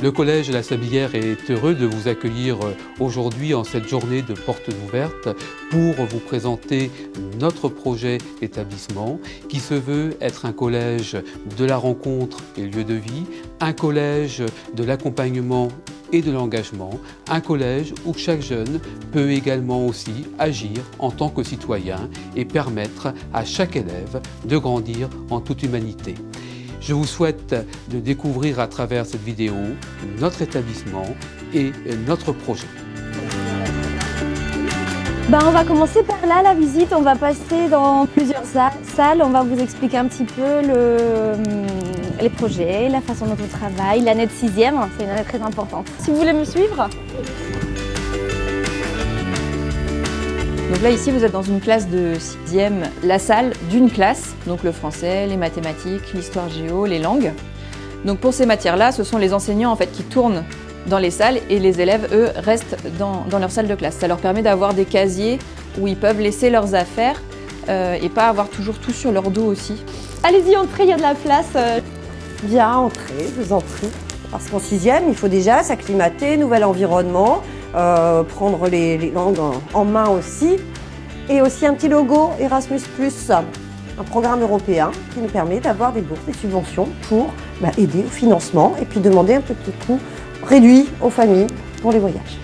Le Collège La Sablière est heureux de vous accueillir aujourd'hui en cette journée de portes ouvertes pour vous présenter notre projet d'établissement qui se veut être un collège de la rencontre et lieu de vie, un collège de l'accompagnement et de l'engagement, un collège où chaque jeune peut également aussi agir en tant que citoyen et permettre à chaque élève de grandir en toute humanité. Je vous souhaite de découvrir à travers cette vidéo notre établissement et notre projet. On va commencer par là, la visite. On va passer dans plusieurs salles. On va vous expliquer un petit peu les projets, la façon dont on travaille. L'année de 6e, c'est une année très importante. Si vous voulez me suivre. Donc là, ici, vous êtes dans une classe de 6e, la salle d'une classe, donc le français, les mathématiques, l'histoire géo, les langues. Donc pour ces matières-là, ce sont les enseignants en fait, qui tournent dans les salles et les élèves, eux, restent dans leur salle de classe. Ça leur permet d'avoir des casiers où ils peuvent laisser leurs affaires et pas avoir toujours tout sur leur dos aussi. Allez-y, entrez, il y a de la place. Bien, entrez, vous entrez. Parce qu'en 6e, il faut déjà s'acclimater, nouvel environnement, prendre les langues en main aussi. Et aussi un petit logo Erasmus+, un programme européen qui nous permet d'avoir des bourses, des subventions pour aider au financement et puis demander un petit coût réduit aux familles pour les voyages.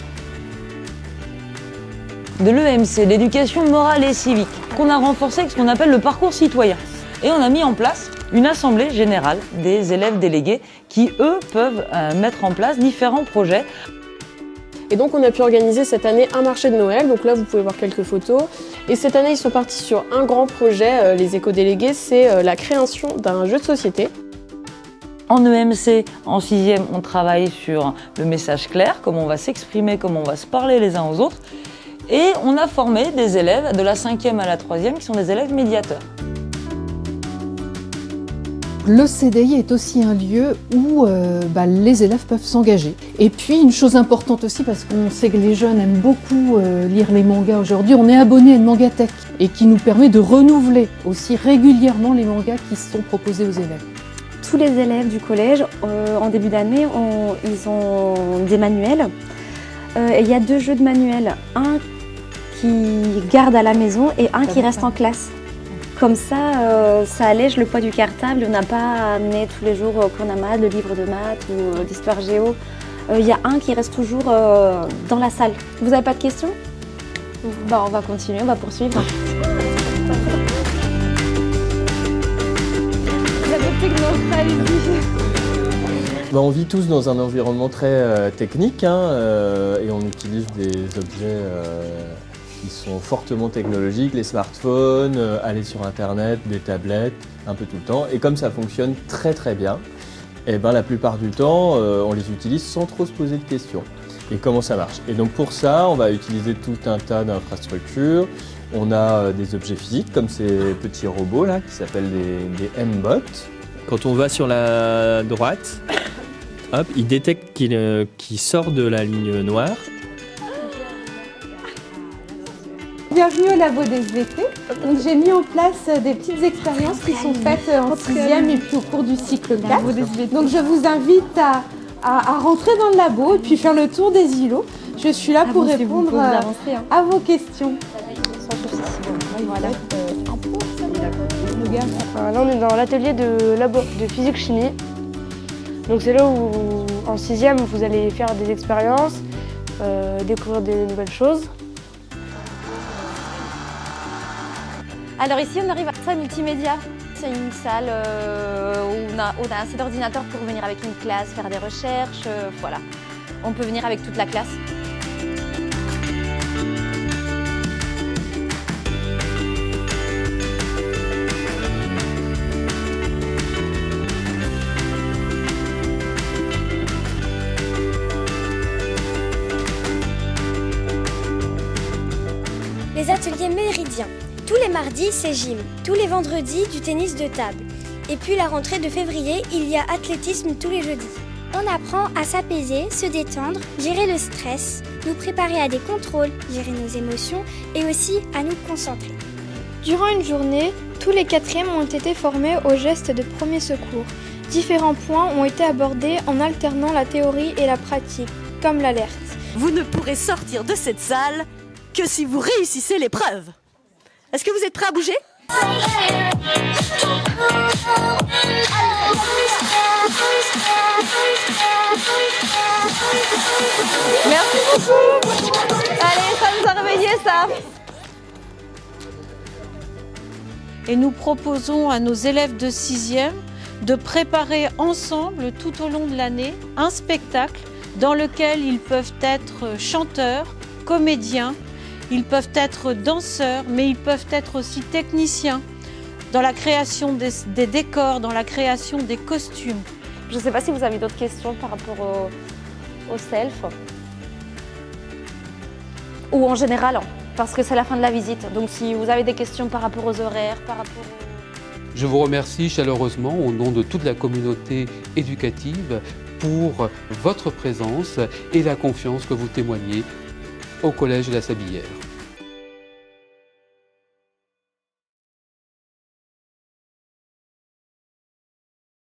De l'EMC, l'éducation morale et civique, qu'on a renforcé avec ce qu'on appelle le parcours citoyen. Et on a mis en place une assemblée générale des élèves délégués qui, eux, peuvent mettre en place différents projets. Et donc on a pu organiser cette année un marché de Noël, donc là vous pouvez voir quelques photos. Et cette année ils sont partis sur un grand projet, les éco-délégués, c'est la création d'un jeu de société. En EMC, en 6e, on travaille sur le message clair, comment on va s'exprimer, comment on va se parler les uns aux autres. Et on a formé des élèves de la 5e à la 3e qui sont des élèves médiateurs. Le CDI est aussi un lieu où les élèves peuvent s'engager. Et puis une chose importante aussi, parce qu'on sait que les jeunes aiment beaucoup lire les mangas aujourd'hui, on est abonné à une mangathèque et qui nous permet de renouveler aussi régulièrement les mangas qui sont proposés aux élèves. Tous les élèves du collège, en début d'année, ils ont des manuels. Et il y a 2 jeux de manuels, un qui garde à la maison et un qui reste en classe. Comme ça, ça allège le poids du cartable. On n'a pas à amener tous les jours cours d'amath, le livre de maths ou d'histoire géo. Il y a un qui reste toujours dans la salle. Vous n'avez pas de questions? On va continuer, on va poursuivre. On vit tous dans un environnement très technique et on utilise des objets qui sont fortement technologiques, les smartphones, aller sur internet, des tablettes, un peu tout le temps. Et comme ça fonctionne très très bien, la plupart du temps on les utilise sans trop se poser de questions. Et comment ça marche? Et donc pour ça, on va utiliser tout un tas d'infrastructures. On a des objets physiques comme ces petits robots là qui s'appellent des M-Bots. Quand on va sur la droite, hop, il détecte qu'il sort de la ligne noire. Bienvenue au labo des SVT. Donc j'ai mis en place des petites expériences qui sont faites en 6e et puis au cours du cycle 4. Donc je vous invite à rentrer dans le labo et puis faire le tour des îlots. Je suis là pour répondre à vos questions. Voilà. Là on est dans l'atelier de physique-chimie. Donc c'est là où en 6e vous allez faire des expériences, découvrir des nouvelles choses. Alors ici on arrive à la salle multimédia. C'est une salle où on a assez d'ordinateurs pour venir avec une classe, faire des recherches, voilà. On peut venir avec toute la classe. Les ateliers méridiens. Tous les mardis, c'est gym. Tous les vendredis, du tennis de table. Et puis la rentrée de février, il y a athlétisme tous les jeudis. On apprend à s'apaiser, se détendre, gérer le stress, nous préparer à des contrôles, gérer nos émotions et aussi à nous concentrer. Durant une journée, tous les 4e ont été formés aux gestes de premier secours. Différents points ont été abordés en alternant la théorie et la pratique, comme l'alerte. Vous ne pourrez sortir de cette salle que si vous réussissez l'épreuve. Est-ce que vous êtes prêts à bouger ? Merci beaucoup. Allez, ça nous a réveillés, ça. Et nous proposons à nos élèves de 6e de préparer ensemble, tout au long de l'année, un spectacle dans lequel ils peuvent être chanteurs, comédiens, ils peuvent être danseurs, mais ils peuvent être aussi techniciens dans la création des décors, dans la création des costumes. Je ne sais pas si vous avez d'autres questions par rapport au self ou en général, parce que c'est la fin de la visite. Donc si vous avez des questions par rapport aux horaires, par rapport Je vous remercie chaleureusement au nom de toute la communauté éducative pour votre présence et la confiance que vous témoignez au Collège La Sablière.